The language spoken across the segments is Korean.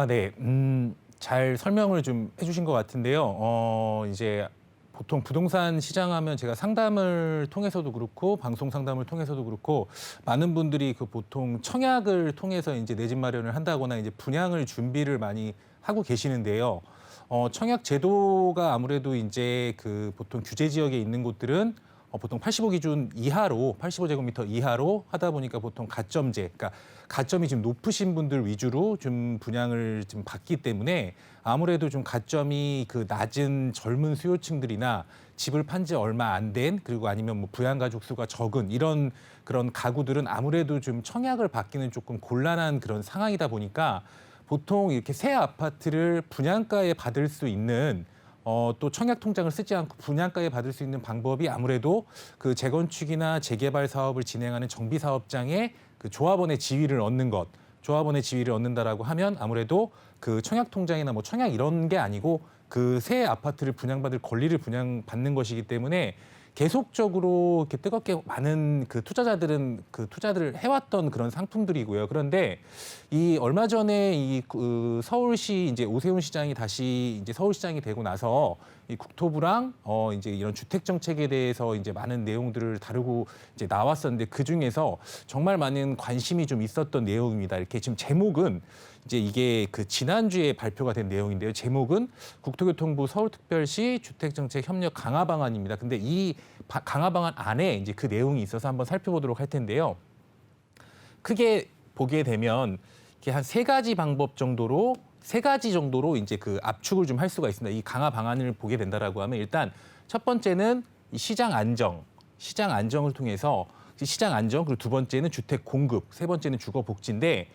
네. 잘 설명을 좀 해주신 것 같은데요. 이제 보통 부동산 시장하면 제가 상담을 통해서도 그렇고 방송 상담을 통해서도 그렇고 많은 분들이 그 보통 청약을 통해서 이제 내 집 마련을 한다거나 이제 분양을 준비를 많이 하고 계시는데요. 청약 제도가 아무래도 이제 그 보통 규제 지역에 있는 곳들은 보통 85 기준 이하로 85제곱미터 이하로 하다 보니까 보통 가점제, 그러니까 가점이 좀 높으신 분들 위주로 좀 분양을 좀 받기 때문에 아무래도 좀 가점이 그 낮은 젊은 수요층들이나 집을 판지 얼마 안 된 그리고 아니면 뭐 부양 가족 수가 적은 이런 그런 가구들은 아무래도 좀 청약을 받기는 조금 곤란한 그런 상황이다 보니까 보통 이렇게 새 아파트를 분양가에 받을 수 있는 또 청약 통장을 쓰지 않고 분양가에 받을 수 있는 방법이 아무래도 그 재건축이나 재개발 사업을 진행하는 정비사업장에 그 조합원의 지위를 얻는 것, 조합원의 지위를 얻는다라고 하면 아무래도 그 청약 통장이나 뭐 청약 이런 게 아니고 그 새 아파트를 분양받을 권리를 분양받는 것이기 때문에 계속적으로 이렇게 뜨겁게 많은 그 투자자들은 그 투자들을 해왔던 그런 상품들이고요. 그런데 이 얼마 전에 이 그 서울시 이제 오세훈 시장이 다시 이제 서울시장이 되고 나서 이 국토부랑 이제 이런 주택 정책에 대해서 이제 많은 내용들을 다루고 이제 나왔었는데 그 중에서 정말 많은 관심이 좀 있었던 내용입니다. 이렇게 지금 제목은 이제 이게 그 지난주에 발표가 된 내용인데요. 제목은 국토교통부 서울특별시 주택정책 협력 강화 방안입니다. 근데 이 강화 방안 안에 이제 그 내용이 있어서 한번 살펴보도록 할 텐데요. 크게 보게 되면 이렇게 한 세 가지 방법 정도로 세 가지 정도로 이제 그 압축을 좀 할 수가 있습니다. 이 강화 방안을 보게 된다라고 하면 일단 첫 번째는 이 시장 안정을 통해서 시장 안정 그리고 두 번째는 주택 공급, 세 번째는 주거 복지인데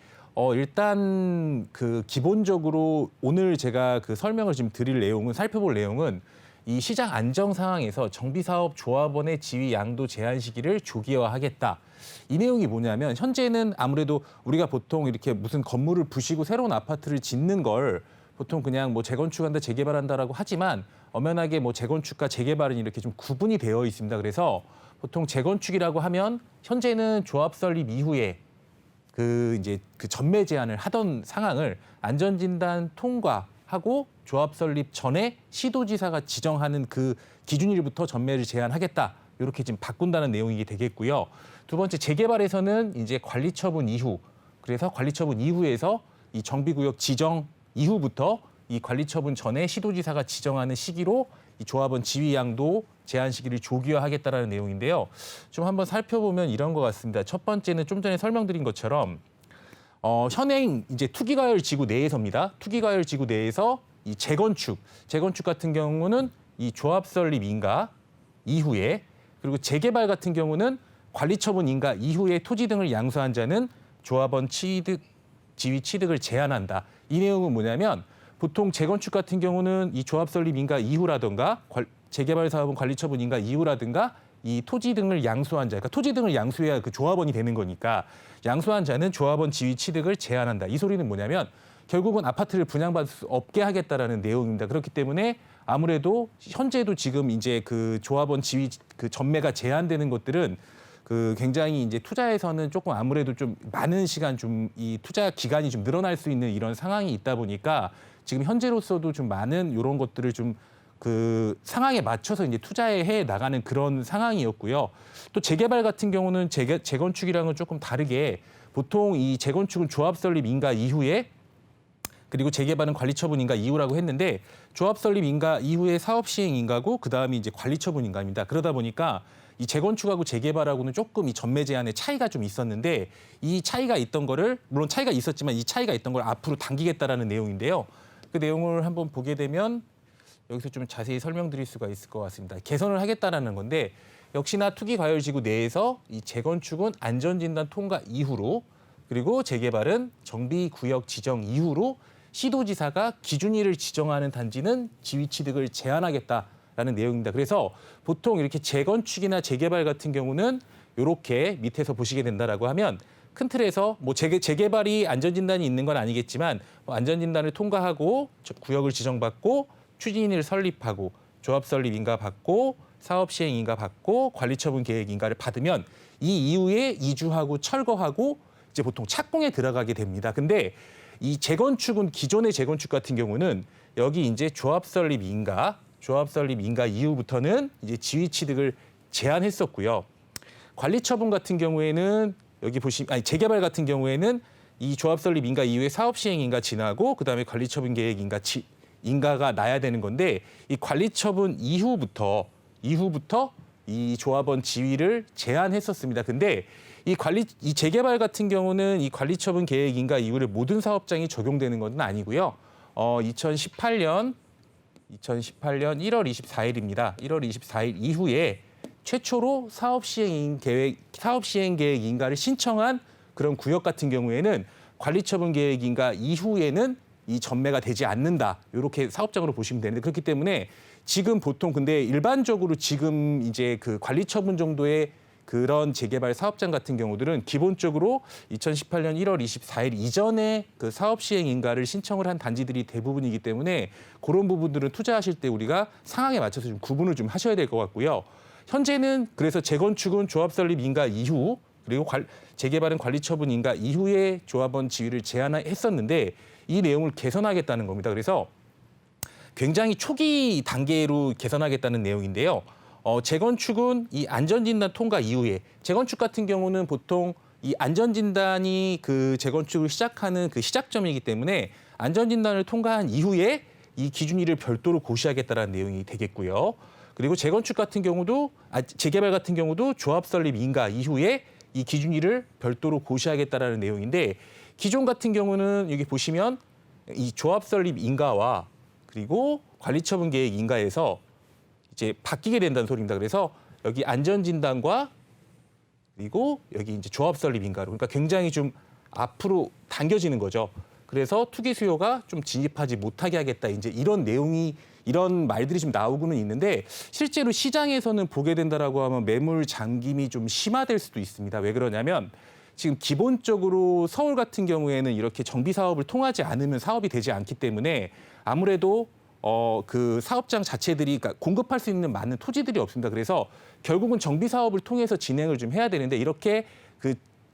일단 그 기본적으로 오늘 제가 그 설명을 지금 드릴 내용은 살펴볼 내용은 이 시장 안정 상황에서 정비사업 조합원의 지위 양도 제한 시기를 조기화하겠다. 이 내용이 뭐냐면 현재는 아무래도 우리가 보통 이렇게 무슨 건물을 부시고 새로운 아파트를 짓는 걸 보통 그냥 뭐 재건축한다, 재개발한다라고 하지만 엄연하게 뭐 재건축과 재개발은 이렇게 좀 구분이 되어 있습니다. 그래서 보통 재건축이라고 하면 현재는 조합 설립 이후에 그 이제 그 전매 제한을 하던 상황을 안전진단 통과하고 조합 설립 전에 시도지사가 지정하는 그 기준일부터 전매를 제한하겠다. 이렇게 지금 바꾼다는 내용이 되겠고요. 두 번째 재개발에서는 이제 관리처분 이후, 그래서 관리처분 이후에서 이 정비구역 지정 이후부터 이 관리처분 전에 시도지사가 지정하는 시기로 이 조합원 지위 양도 제한 시기를 조기화하겠다라는 내용인데요. 좀 한번 살펴보면 이런 것 같습니다. 첫 번째는 좀 전에 설명드린 것처럼 현행 이제 투기과열 지구 내에서입니다. 투기과열 지구 내에서 이 재건축 같은 경우는 이 조합 설립 인가 이후에 그리고 재개발 같은 경우는 관리처분 인가 이후에 토지 등을 양수한 자는 조합원 지위 취득을 제한한다. 이 내용은 뭐냐면 보통 재건축 같은 경우는 이 조합 설립 인가 이후라든가 재개발 사업은 관리처분 인가 이후라든가 이 토지 등을 양수한 자, 그러니까 토지 등을 양수해야 그 조합원이 되는 거니까 양수한 자는 조합원 지위 취득을 제한한다. 이 소리는 뭐냐면 결국은 아파트를 분양받을 수 없게 하겠다라는 내용입니다. 그렇기 때문에 아무래도 현재도 지금 이제 그 조합원 지위 그 전매가 제한되는 것들은 그 굉장히 이제 투자에서는 조금 아무래도 좀 많은 시간 좀 이 투자 기간이 좀 늘어날 수 있는 이런 상황이 있다 보니까 지금 현재로서도 좀 많은 이런 것들을 좀 그 상황에 맞춰서 이제 투자해 나가는 그런 상황이었고요. 또 재개발 같은 경우는 재건축이랑은 조금 다르게 보통 이 재건축은 조합 설립 인가 이후에 그리고 재개발은 관리처분 인가 이후라고 했는데 조합 설립 인가 이후에 사업 시행 인가고 그다음에 이제 관리처분 인가입니다. 그러다 보니까 이 재건축하고 재개발하고는 조금 이 전매 제한의 차이가 좀 있었는데 이 차이가 있던 거를 물론 차이가 있었지만 이 차이가 있던 걸 앞으로 당기겠다라는 내용인데요. 그 내용을 한번 보게 되면 여기서 좀 자세히 설명드릴 수가 있을 것 같습니다. 개선을 하겠다라는 건데 역시나 투기과열지구 내에서 이 재건축은 안전진단 통과 이후로 그리고 재개발은 정비구역 지정 이후로 시도지사가 기준일을 지정하는 단지는 지위 취득을 제한하겠다라는 내용입니다. 그래서 보통 이렇게 재건축이나 재개발 같은 경우는 이렇게 밑에서 보시게 된다라고 하면 큰 틀에서 뭐 재개발이 안전진단이 있는 건 아니겠지만 뭐 안전진단을 통과하고 구역을 지정받고 추진을 설립하고 조합 설립 인가 받고 사업 시행 인가 받고 관리처분 계획 인가를 받으면 이 이후에 이주하고 철거하고 이제 보통 착공에 들어가게 됩니다. 근데 이 재건축은 기존의 재건축 같은 경우는 여기 이제 조합 설립 인가 이후부터는 이제 지위 취득을 제한했었고요. 관리 처분 같은 경우에는 여기 재개발 같은 경우에는 이 조합 설립 인가 이후에 사업 시행 인가 지나고 그다음에 관리 처분 계획 인가가 나야 되는 건데 이 관리 처분 이후부터 이 조합원 지위를 제한했었습니다. 근데 이 재개발 같은 경우는 이 관리 처분 계획 인가 이후에 모든 사업장이 적용되는 건 아니고요. 2018년 1월 24일입니다. 1월 24일 이후에 최초로 사업 시행 계획 인가를 신청한 그런 구역 같은 경우에는 관리 처분 계획 인가 이후에는 이 전매가 되지 않는다. 이렇게 사업장으로 보시면 되는데 그렇기 때문에 지금 보통 근데 일반적으로 지금 이제 그 관리 처분 정도의 그런 재개발 사업장 같은 경우들은 기본적으로 2018년 1월 24일 이전에 그 사업 시행 인가를 신청을 한 단지들이 대부분이기 때문에 그런 부분들은 투자하실 때 우리가 상황에 맞춰서 좀 구분을 좀 하셔야 될 것 같고요. 현재는 그래서 재건축은 조합 설립 인가 이후 그리고 재개발은 관리 처분 인가 이후에 조합원 지위를 제한했었는데 이 내용을 개선하겠다는 겁니다. 그래서 굉장히 초기 단계로 개선하겠다는 내용인데요. 재건축은 이 안전진단 통과 이후에 재건축 같은 경우는 보통 이 안전진단이 그 재건축을 시작하는 그 시작점이기 때문에 안전진단을 통과한 이후에 이 기준일을 별도로 고시하겠다는 내용이 되겠고요. 그리고 재건축 같은 경우도 재개발 같은 경우도 조합 설립 인가 이후에 이 기준일을 별도로 고시하겠다는 내용인데 기존 같은 경우는 여기 보시면 이 조합 설립 인가와 그리고 관리처분 계획 인가에서 이제 바뀌게 된다는 소리입니다. 그래서 여기 안전진단과 그리고 여기 이제 조합 설립 인가로 그러니까 굉장히 좀 앞으로 당겨지는 거죠. 그래서 투기 수요가 좀 진입하지 못하게 하겠다. 이제 이런 말들이 좀 나오고는 있는데 실제로 시장에서는 보게 된다라고 하면 매물 잠김이 좀 심화될 수도 있습니다. 왜 그러냐면 지금 기본적으로 서울 같은 경우에는 이렇게 정비 사업을 통하지 않으면 사업이 되지 않기 때문에 아무래도 그 사업장 자체들이 그러니까 공급할 수 있는 많은 토지들이 없습니다. 그래서 결국은 정비 사업을 통해서 진행을 좀 해야 되는데 이렇게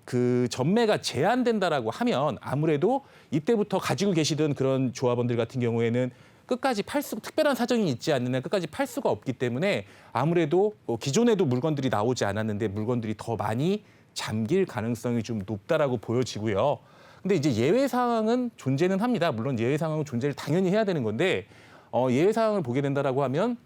그 전매가 제한된다라고 하면 아무래도 이때부터 가지고 계시던 그런 조합원들 같은 경우에는 끝까지 특별한 사정이 있지 않는 한 끝까지 팔 수가 없기 때문에 아무래도 기존에도 물건들이 나오지 않았는데 물건들이 더 많이 잠길 가능성이 좀 높다라고 보여지고요. 근데 이제 예외 상황은 존재는 합니다. 물론 예외 상황은 존재를 당연히 해야 되는 건데 예외 상황을 보게 된다라고 하면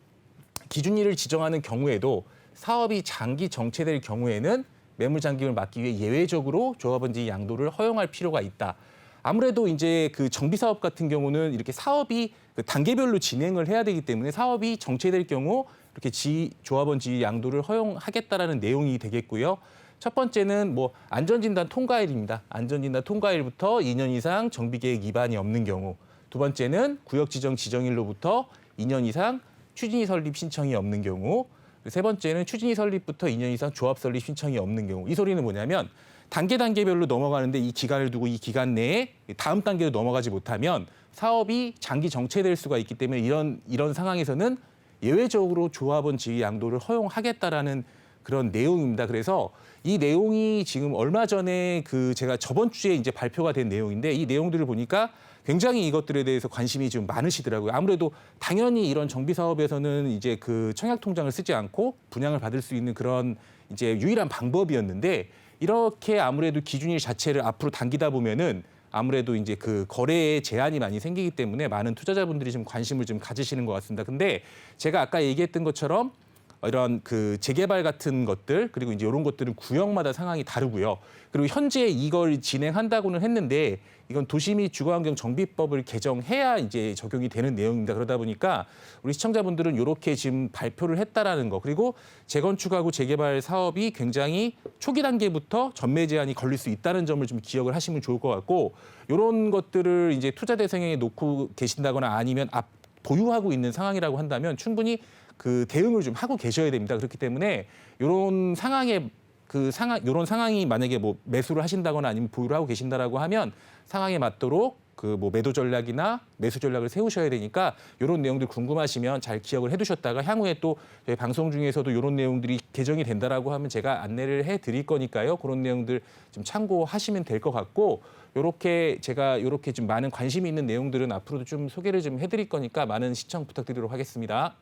기준일을 지정하는 경우에도 사업이 장기 정체될 경우에는 매물 잠김을 막기 위해 예외적으로 조합원지 양도를 허용할 필요가 있다. 아무래도 이제 그 정비 사업 같은 경우는 이렇게 사업이 그 단계별로 진행을 해야 되기 때문에 사업이 정체될 경우 이렇게 조합원 지위 양도를 허용하겠다라는 내용이 되겠고요. 첫 번째는 뭐 안전진단 통과일입니다. 안전진단 통과일부터 2년 이상 정비계획 위반이 없는 경우. 두 번째는 구역 지정일로부터 2년 이상 추진위 설립 신청이 없는 경우. 세 번째는 추진위 설립부터 2년 이상 조합 설립 신청이 없는 경우. 이 소리는 뭐냐면 단계별로 넘어가는데 이 기간을 두고 이 기간 내에 다음 단계로 넘어가지 못하면 사업이 장기 정체될 수가 있기 때문에 이런 상황에서는 예외적으로 조합원 지위 양도를 허용하겠다라는 그런 내용입니다. 그래서 이 내용이 지금 얼마 전에 제가 저번 주에 이제 발표가 된 내용인데 이 내용들을 보니까 굉장히 이것들에 대해서 관심이 좀 많으시더라고요. 아무래도 당연히 이런 정비 사업에서는 이제 그 청약 통장을 쓰지 않고 분양을 받을 수 있는 그런 이제 유일한 방법이었는데 이렇게 아무래도 기준일 자체를 앞으로 당기다 보면은 아무래도 이제 그 거래에 제한이 많이 생기기 때문에 많은 투자자분들이 좀 관심을 좀 가지시는 것 같습니다. 근데 제가 아까 얘기했던 것처럼 이런 그 재개발 같은 것들 그리고 이제 이런 것들은 구역마다 상황이 다르고요. 그리고 현재 이걸 진행한다고는 했는데 이건 도시및 주거환경정비법을 개정해야 이제 적용이 되는 내용입니다. 그러다 보니까 우리 시청자분들은 이렇게 지금 발표를 했다라는 거 그리고 재건축하고 재개발 사업이 굉장히 초기 단계부터 전매 제한이 걸릴 수 있다는 점을 좀 기억을 하시면 좋을 것 같고 이런 것들을 이제 투자 대상에 놓고 계신다거나 아니면 보유하고 있는 상황이라고 한다면 충분히 그 대응을 좀 하고 계셔야 됩니다. 그렇기 때문에 이런 상황이 만약에 뭐 매수를 하신다거나 아니면 보유를 하고 계신다라고 하면 상황에 맞도록 그 뭐 매도 전략이나 매수 전략을 세우셔야 되니까 이런 내용들 궁금하시면 잘 기억을 해두셨다가 향후에 또 저희 방송 중에서도 이런 내용들이 개정이 된다라고 하면 제가 안내를 해드릴 거니까요. 그런 내용들 좀 참고하시면 될 것 같고 요렇게 제가 요렇게 좀 많은 관심이 있는 내용들은 앞으로도 좀 소개를 좀 해드릴 거니까 많은 시청 부탁드리도록 하겠습니다.